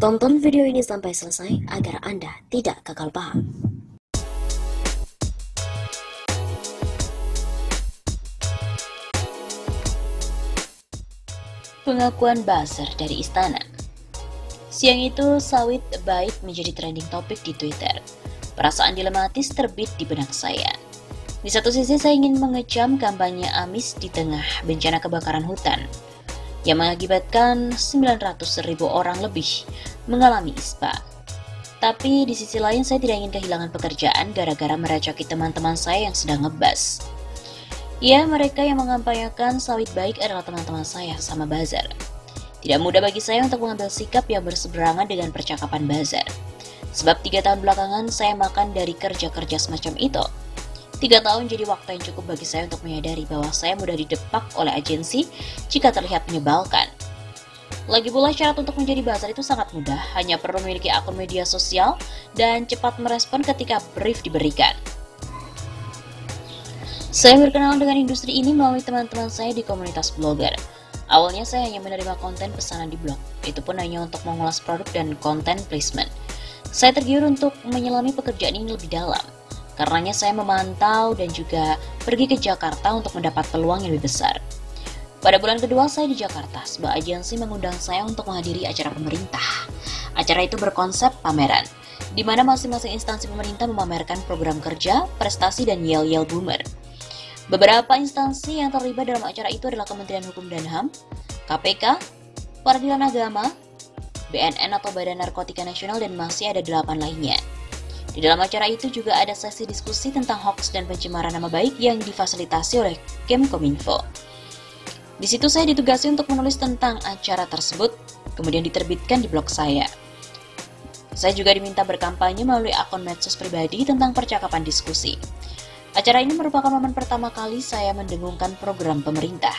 Tonton video ini sampai selesai agar Anda tidak gagal paham. Pengakuan buzzer dari istana. Siang itu, sawit baik menjadi trending topik di Twitter. Perasaan dilematis terbit di benak saya. Di satu sisi saya ingin mengecam kampanye amis di tengah bencana kebakaran hutan yang mengakibatkan 900.000 orang lebih mengalami ISPA. Tapi di sisi lain saya tidak ingin kehilangan pekerjaan gara-gara merecoki teman-teman saya yang sedang ngebas. Ya, mereka yang mengampanyakan sawit baik adalah teman-teman saya sama buzzer. Tidak mudah bagi saya untuk mengambil sikap yang berseberangan dengan percakapan buzzer. Sebab 3 tahun belakangan saya makan dari kerja-kerja semacam itu. 3 tahun jadi waktu yang cukup bagi saya untuk menyadari bahwa saya mudah didepak oleh agensi jika terlihat menyebalkan. Lagi pula syarat untuk menjadi buzzer itu sangat mudah, hanya perlu memiliki akun media sosial dan cepat merespon ketika brief diberikan. Saya berkenalan dengan industri ini melalui teman-teman saya di komunitas blogger. Awalnya saya hanya menerima konten pesanan di blog, itu pun hanya untuk mengulas produk dan konten placement. Saya tergiur untuk menyelami pekerjaan ini lebih dalam. Karenanya saya memantau dan juga pergi ke Jakarta untuk mendapat peluang yang lebih besar. Pada bulan kedua saya di Jakarta, sebuah agensi mengundang saya untuk menghadiri acara pemerintah. Acara itu berkonsep pameran, di mana masing-masing instansi pemerintah memamerkan program kerja, prestasi, dan yel-yel boomer. Beberapa instansi yang terlibat dalam acara itu adalah Kementerian Hukum dan HAM, KPK, Peradilan Agama, BNN atau Badan Narkotika Nasional, dan masih ada 8 lainnya. Di dalam acara itu juga ada sesi diskusi tentang hoax dan pencemaran nama baik yang difasilitasi oleh Kemkominfo. Di situ saya ditugasi untuk menulis tentang acara tersebut, kemudian diterbitkan di blog saya. Saya juga diminta berkampanye melalui akun medsos pribadi tentang percakapan diskusi. Acara ini merupakan momen pertama kali saya mendengungkan program pemerintah.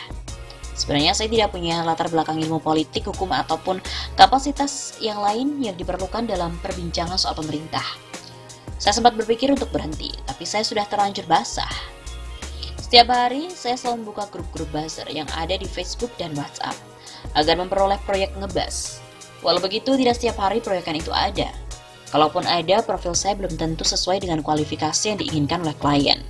Sebenarnya saya tidak punya latar belakang ilmu politik, hukum, ataupun kapasitas yang lain yang diperlukan dalam perbincangan soal pemerintah. Saya sempat berpikir untuk berhenti, tapi saya sudah terlanjur basah. Setiap hari, saya selalu membuka grup-grup buzzer yang ada di Facebook dan WhatsApp agar memperoleh proyek ngebas. Walau begitu, tidak setiap hari proyekan itu ada. Kalaupun ada, profil saya belum tentu sesuai dengan kualifikasi yang diinginkan oleh klien.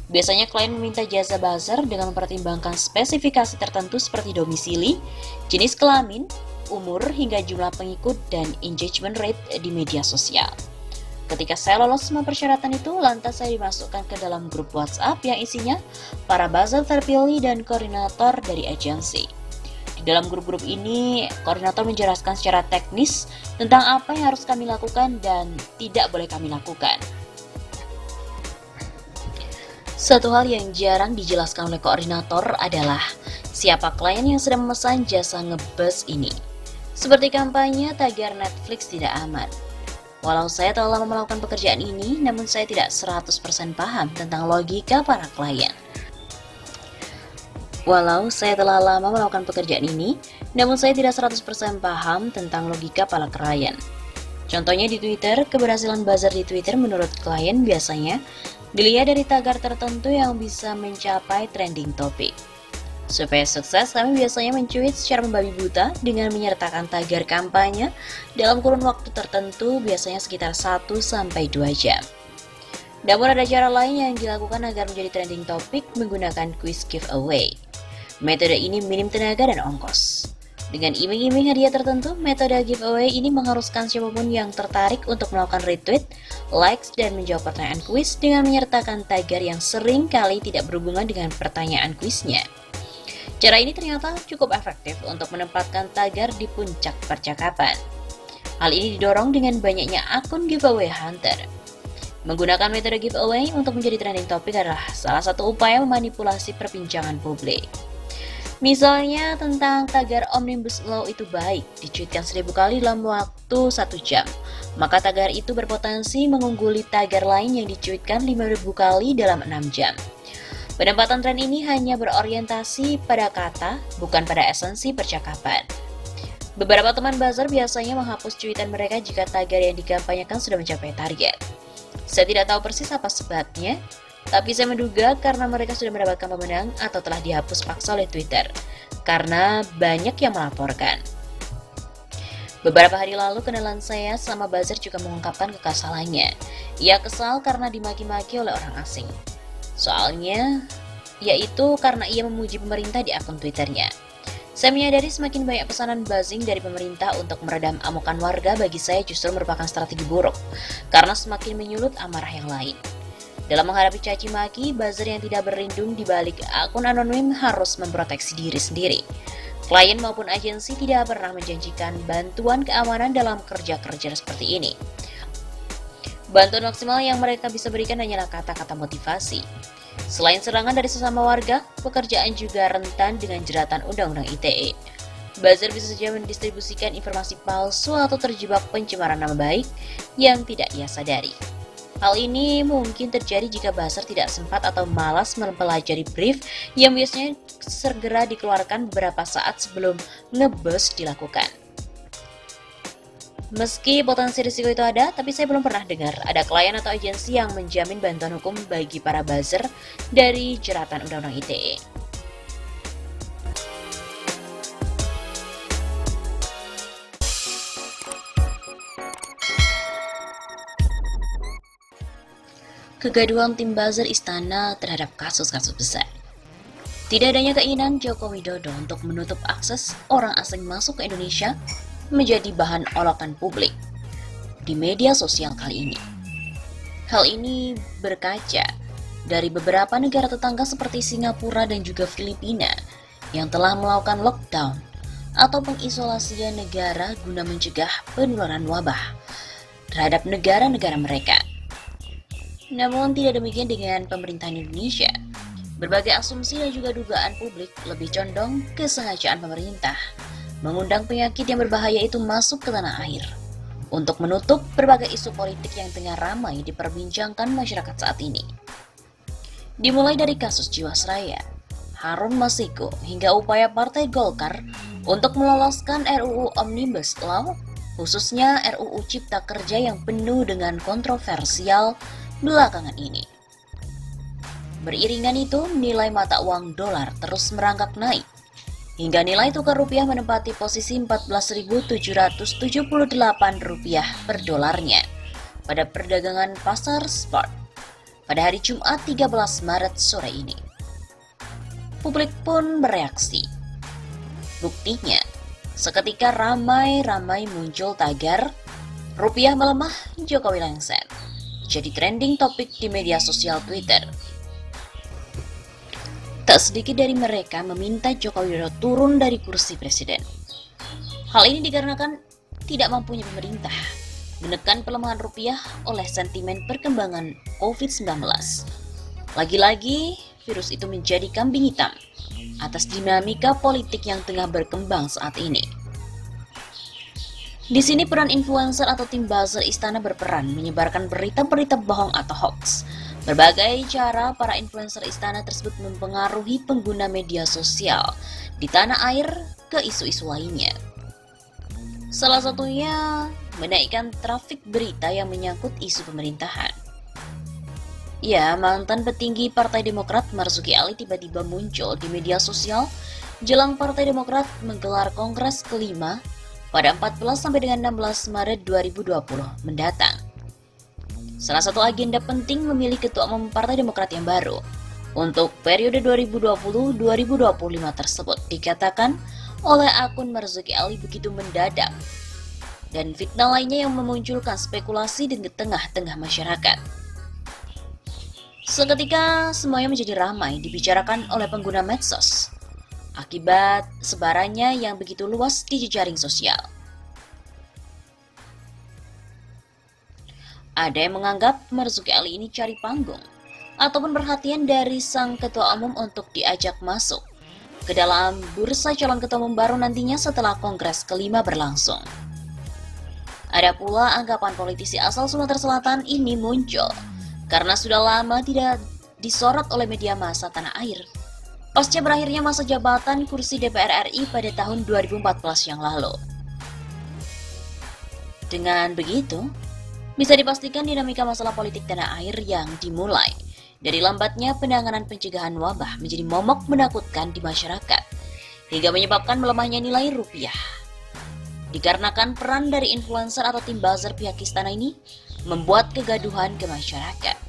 Biasanya klien meminta jasa buzzer dengan mempertimbangkan spesifikasi tertentu seperti domisili, jenis kelamin, umur, hingga jumlah pengikut, dan engagement rate di media sosial. Ketika saya lolos semua persyaratan itu, lantas saya dimasukkan ke dalam grup WhatsApp yang isinya para buzzer terpilih dan koordinator dari agensi. Di dalam grup-grup ini, koordinator menjelaskan secara teknis tentang apa yang harus kami lakukan dan tidak boleh kami lakukan. Satu hal yang jarang dijelaskan oleh koordinator adalah siapa klien yang sedang memesan jasa ngebus ini. Seperti kampanye tagar Netflix tidak aman. Walau saya telah lama melakukan pekerjaan ini, namun saya tidak 100% paham tentang logika para klien. Contohnya di Twitter, keberhasilan buzzer di Twitter menurut klien biasanya dilihat dari tagar tertentu yang bisa mencapai trending topic. Supaya sukses, kami biasanya mencuit secara membabi buta dengan menyertakan tagar kampanye dalam kurun waktu tertentu, biasanya sekitar 1-2 jam. Namun ada cara lain yang dilakukan agar menjadi trending topic menggunakan quiz giveaway. Metode ini minim tenaga dan ongkos. Dengan iming-iming hadiah tertentu, metode giveaway ini mengharuskan siapapun yang tertarik untuk melakukan retweet, likes, dan menjawab pertanyaan kuis dengan menyertakan tagar yang sering kali tidak berhubungan dengan pertanyaan kuisnya. Cara ini ternyata cukup efektif untuk menempatkan tagar di puncak percakapan. Hal ini didorong dengan banyaknya akun giveaway hunter. Menggunakan metode giveaway untuk menjadi trending topic adalah salah satu upaya memanipulasi perbincangan publik. Misalnya tentang tagar Omnibus Law itu baik, dicuitkan 1000 kali dalam waktu 1 jam. Maka tagar itu berpotensi mengungguli tagar lain yang dicuitkan 5000 kali dalam 6 jam. Penempatan tren ini hanya berorientasi pada kata, bukan pada esensi percakapan. Beberapa teman buzzer biasanya menghapus cuitan mereka jika tagar yang dikampanyekan sudah mencapai target. Saya tidak tahu persis apa sebabnya, tapi saya menduga karena mereka sudah mendapatkan pemenang atau telah dihapus paksa oleh Twitter, karena banyak yang melaporkan. Beberapa hari lalu kenalan saya sama buzzer juga mengungkapkan kekesalannya. Ia kesal karena dimaki-maki oleh orang asing. Soalnya, yaitu karena ia memuji pemerintah di akun Twitternya. Saya menyadari semakin banyak pesanan buzzing dari pemerintah untuk meredam amukan warga bagi saya justru merupakan strategi buruk, karena semakin menyulut amarah yang lain. Dalam menghadapi caci maki, buzzer yang tidak berlindung di balik akun anonim harus memproteksi diri sendiri. Klien maupun agensi tidak pernah menjanjikan bantuan keamanan dalam kerja-kerja seperti ini. Bantuan maksimal yang mereka bisa berikan hanyalah kata-kata motivasi. Selain serangan dari sesama warga, pekerjaan juga rentan dengan jeratan Undang-Undang ITE. Buzzer bisa saja mendistribusikan informasi palsu atau terjebak pencemaran nama baik yang tidak ia sadari. Hal ini mungkin terjadi jika buzzer tidak sempat atau malas mempelajari brief yang biasanya segera dikeluarkan beberapa saat sebelum nge-buzz dilakukan. Meski potensi risiko itu ada, tapi saya belum pernah dengar ada klien atau agensi yang menjamin bantuan hukum bagi para buzzer dari jeratan Undang-Undang ITE. Kegaduhan tim buzzer istana terhadap kasus-kasus besar. Tidak adanya keinginan Joko Widodo untuk menutup akses orang asing masuk ke Indonesia menjadi bahan olakan publik di media sosial kali ini. Hal ini berkaca dari beberapa negara tetangga seperti Singapura dan juga Filipina yang telah melakukan lockdown atau pengisolasian negara guna mencegah penularan wabah terhadap negara-negara mereka. Namun tidak demikian dengan pemerintahan Indonesia. Berbagai asumsi dan juga dugaan publik lebih condong kesengajaan pemerintah mengundang penyakit yang berbahaya itu masuk ke tanah air untuk menutup berbagai isu politik yang tengah ramai diperbincangkan masyarakat saat ini. Dimulai dari kasus Jiwasraya, Harun Masiku, hingga upaya Partai Golkar untuk meloloskan RUU Omnibus Law, khususnya RUU Cipta Kerja yang penuh dengan kontroversial belakangan ini. Beriringan itu, nilai mata uang dolar terus merangkak naik, hingga nilai tukar rupiah menempati posisi Rp14.778 per dolarnya pada perdagangan pasar spot pada hari Jumat 13 Maret sore ini. Publik pun bereaksi. Buktinya, seketika ramai-ramai muncul tagar "Rupiah melemah, Jokowi lengser", jadi trending topik di media sosial Twitter. Tak sedikit dari mereka meminta Joko Widodo turun dari kursi presiden. Hal ini dikarenakan tidak mampunya pemerintah menekan pelemahan rupiah oleh sentimen perkembangan COVID-19. Lagi-lagi, virus itu menjadi kambing hitam atas dinamika politik yang tengah berkembang saat ini. Di sini peran influencer atau tim buzzer istana berperan menyebarkan berita-berita bohong atau hoax. Berbagai cara para influencer istana tersebut mempengaruhi pengguna media sosial di tanah air ke isu-isu lainnya. Salah satunya menaikkan trafik berita yang menyangkut isu pemerintahan. Ya, mantan petinggi Partai Demokrat Marzuki Ali tiba-tiba muncul di media sosial jelang Partai Demokrat menggelar Kongres kelima pada 14 sampai dengan 16 Maret 2020 mendatang. Salah satu agenda penting memilih ketua umum Partai Demokrat yang baru untuk periode 2020-2025 tersebut dikatakan oleh akun Marzuki Ali begitu mendadak, dan fitnah lainnya yang memunculkan spekulasi di tengah-tengah masyarakat. Seketika semuanya menjadi ramai dibicarakan oleh pengguna medsos akibat sebarannya yang begitu luas di jejaring sosial. Ada yang menganggap Marzuki Ali ini cari panggung ataupun perhatian dari sang ketua umum untuk diajak masuk ke dalam bursa calon ketua umum baru nantinya setelah Kongres kelima berlangsung. Ada pula anggapan politisi asal Sumatera Selatan ini muncul karena sudah lama tidak disorot oleh media massa tanah air pasca berakhirnya masa jabatan kursi DPR RI pada tahun 2014 yang lalu. Dengan begitu, bisa dipastikan dinamika masalah politik tanah air yang dimulai dari lambatnya penanganan pencegahan wabah menjadi momok menakutkan di masyarakat, hingga menyebabkan melemahnya nilai rupiah. dikarenakan peran dari influencer atau tim buzzer pihak istana ini membuat kegaduhan ke masyarakat.